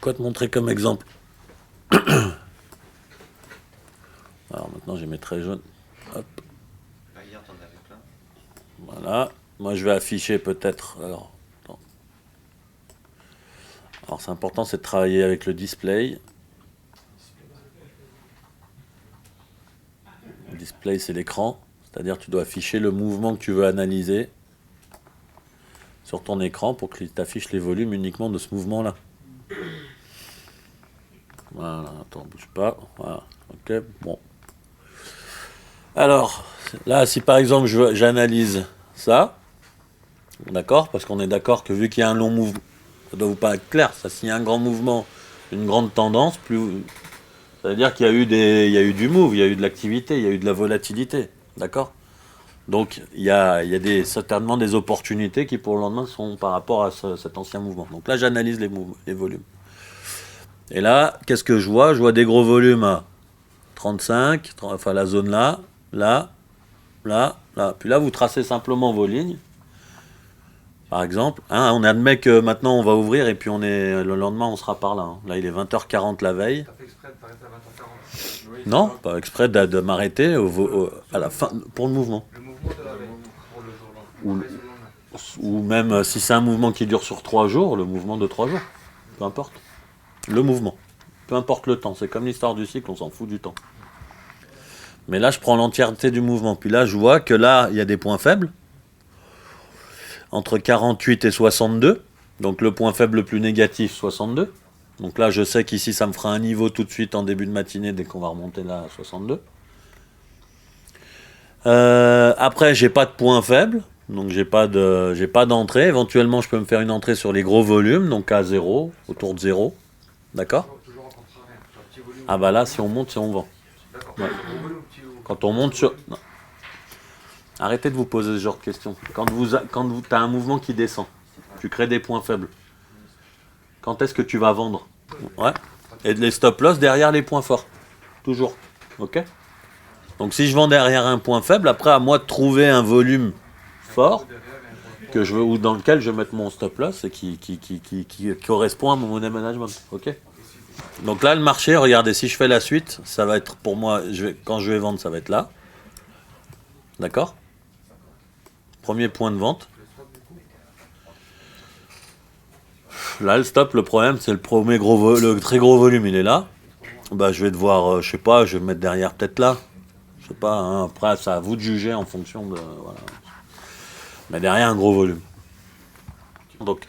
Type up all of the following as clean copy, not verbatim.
quoi te montrer comme exemple? Alors maintenant, je vais mettre très jaune. Hop, Bah, hier, t'en avais plein. voilà. Moi, je vais afficher peut-être. Alors, attends. Alors, c'est important, c'est de travailler avec le display. Le display, c'est l'écran. C'est-à-dire, tu dois afficher le mouvement que tu veux analyser sur ton écran pour qu'il t'affiche les volumes uniquement de ce mouvement-là. Voilà, attends, bouge pas. Voilà, ok, bon. Alors, là, si par exemple j'analyse ça, d'accord, parce qu'on est d'accord que vu qu'il y a un long mouvement, ça doit vous paraître clair, ça, s'il y a un grand mouvement, une grande tendance, plus, ça veut dire qu'il y a eu il y a eu du move, il y a eu de l'activité, il y a eu de la volatilité, d'accord. Donc il y a certainement des opportunités qui pour le lendemain sont par rapport à cet ancien mouvement. Donc là, j'analyse les volumes. Et là, qu'est-ce que je vois? Je vois des gros volumes à 35, enfin la zone là, là, là, là. Puis là, vous tracez simplement vos lignes. Par exemple, hein, on admet que maintenant on va ouvrir et puis le lendemain on sera par là. Hein. Là, il est 20h40 la veille. T'as fait exprès de t'arrêter à 20h40. Oui, Non, pas exprès de m'arrêter à la fin pour le mouvement. Le mouvement de la veille. Pour le jour là. Ou, Après, sur le lendemain. ou même si c'est un mouvement qui dure sur 3 jours, le mouvement de 3 jours. Peu importe. Le mouvement. Peu importe le temps. C'est comme l'histoire du cycle, on s'en fout du temps. Mais là, je prends l'entièreté du mouvement. Puis là, je vois que là, il y a des points faibles. Entre 48 et 62. Donc le point faible le plus négatif, 62. Donc là, je sais qu'ici, ça me fera un niveau tout de suite en début de matinée dès qu'on va remonter là à 62. Après, j'ai pas de point faible. Donc j'ai pas d'entrée. Éventuellement, je peux me faire une entrée sur les gros volumes, donc à 0, autour de 0. D'accord? Toujours en contraire. Sur un petit volume. Ah bah là, si on monte, si on vend. D'accord. Ouais. Gros volume, petit volume. Quand on monte sur... Non. Arrêtez de vous poser ce genre de questions. Quand vous as un mouvement qui descend, tu crées des points faibles. Quand est-ce que tu vas vendre? Ouais. Et les stop loss derrière les points forts. Toujours. Ok? Donc si je vends derrière un point faible, après à moi de trouver un volume fort ou dans lequel je vais mettre mon stop loss et qui correspond à mon money management. Ok? Donc là le marché, regardez, si je fais la suite, ça va être pour moi, quand je vais vendre, ça va être là. D'accord? Premier point de vente. Là, le stop, le problème, c'est le très gros volume, il est là. Bah, je vais devoir, je sais pas, je vais me mettre derrière peut-être là. Je sais pas, hein, après, c'est à vous de juger en fonction de. Voilà. Mais derrière un gros volume. Donc,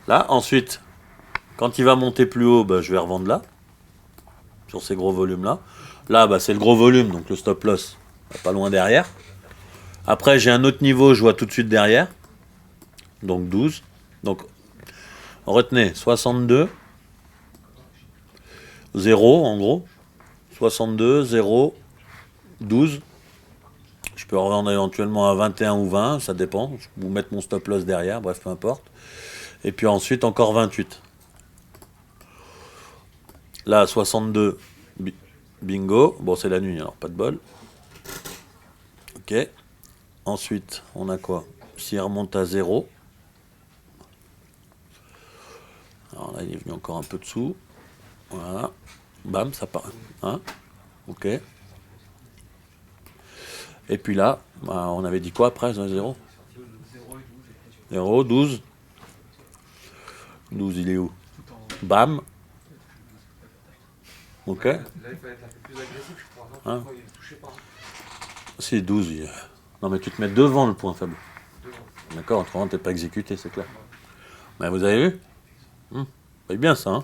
là, ensuite, quand il va monter plus haut, bah, je vais revendre là. Sur ces gros volumes-là. Là, bah, c'est le gros volume, donc le stop loss, pas loin derrière. Après, j'ai un autre niveau, je vois tout de suite derrière. Donc 12. Donc, retenez 62, 0 en gros. 62, 0, 12. Je peux revendre éventuellement à 21 ou 20, ça dépend. Je peux vous mettre mon stop loss derrière, bref, peu importe. Et puis ensuite, encore 28. Là, 62, bingo. Bon, c'est la nuit, alors pas de bol. Ok. Ensuite, on a quoi? S'il remonte à 0. Alors là, il est venu encore un peu dessous. Voilà. Bam, ça part. Hein? Ok. Et puis là, bah, on avait dit quoi après 0? 0, 12. 12, il est où? Bam. Ok. Là, il faut être un peu plus agressif, je crois. Non, Hein? il est touché par. C'est 12. Non, mais tu te mets devant le point faible. Devant. D'accord, autrement, t'es pas exécuté, c'est clair. Mais vous avez vu? C'est bien ça. Hein?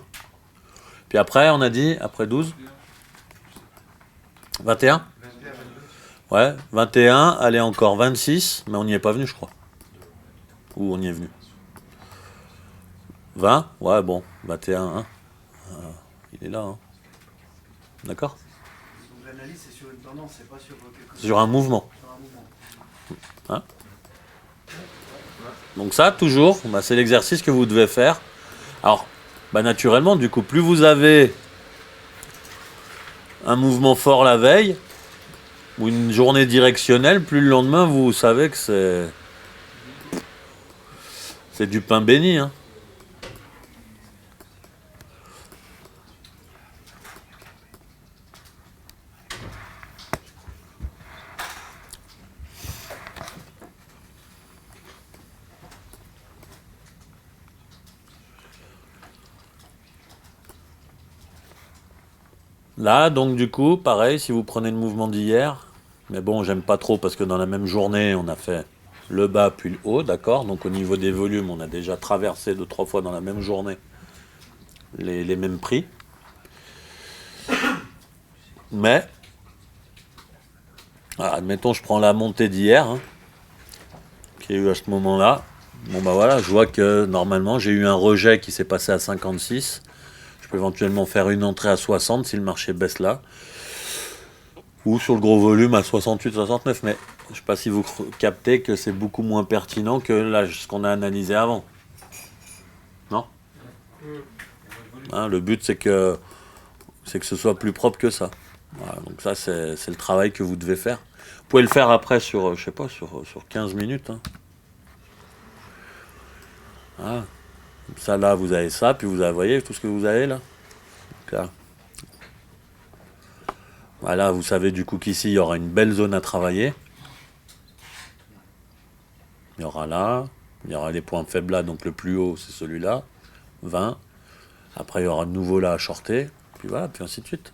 Puis après, on a dit, après 12, 21? 21, 22. Ouais, 21, allez encore 26, mais on n'y est pas venu, je crois. Ou on y est venu? 20? Ouais, bon, 21, hein. Il est là, hein. D'accord? Donc l'analyse, c'est sur une tendance, c'est pas sur quelque chose. Sur un mouvement. Sur un mouvement. Hein? Donc ça, toujours, bah, c'est l'exercice que vous devez faire. Alors, bah, naturellement, du coup, plus vous avez un mouvement fort la veille, ou une journée directionnelle, plus le lendemain, vous savez que c'est du pain béni. Hein. Là, donc du coup, pareil, si vous prenez le mouvement d'hier, mais bon, j'aime pas trop parce que dans la même journée, on a fait le bas puis le haut, d'accord? Donc au niveau des volumes, on a déjà traversé 2-3 fois dans la même journée les mêmes prix. Mais, admettons, je prends la montée d'hier, hein, qu'il y a eu à ce moment-là. Bon bah voilà, je vois que normalement, j'ai eu un rejet qui s'est passé à 56. Je peux éventuellement faire une entrée à 60 si le marché baisse là. Ou sur le gros volume à 68, 69. Mais je ne sais pas si vous captez que c'est beaucoup moins pertinent que là, ce qu'on a analysé avant. Non? Hein, le but, c'est que ce soit plus propre que ça. Voilà, donc ça, c'est le travail que vous devez faire. Vous pouvez le faire après sur, je sais pas, sur 15 minutes. Hein. Voilà. Ça, là, vous avez ça, puis vous avez, voyez, tout ce que vous avez là. Donc, là. Voilà, vous savez du coup qu'ici, il y aura une belle zone à travailler. Il y aura là, il y aura les points faibles là, donc le plus haut, c'est celui-là, 20. Après, il y aura de nouveau là à shorter, puis voilà, puis ainsi de suite.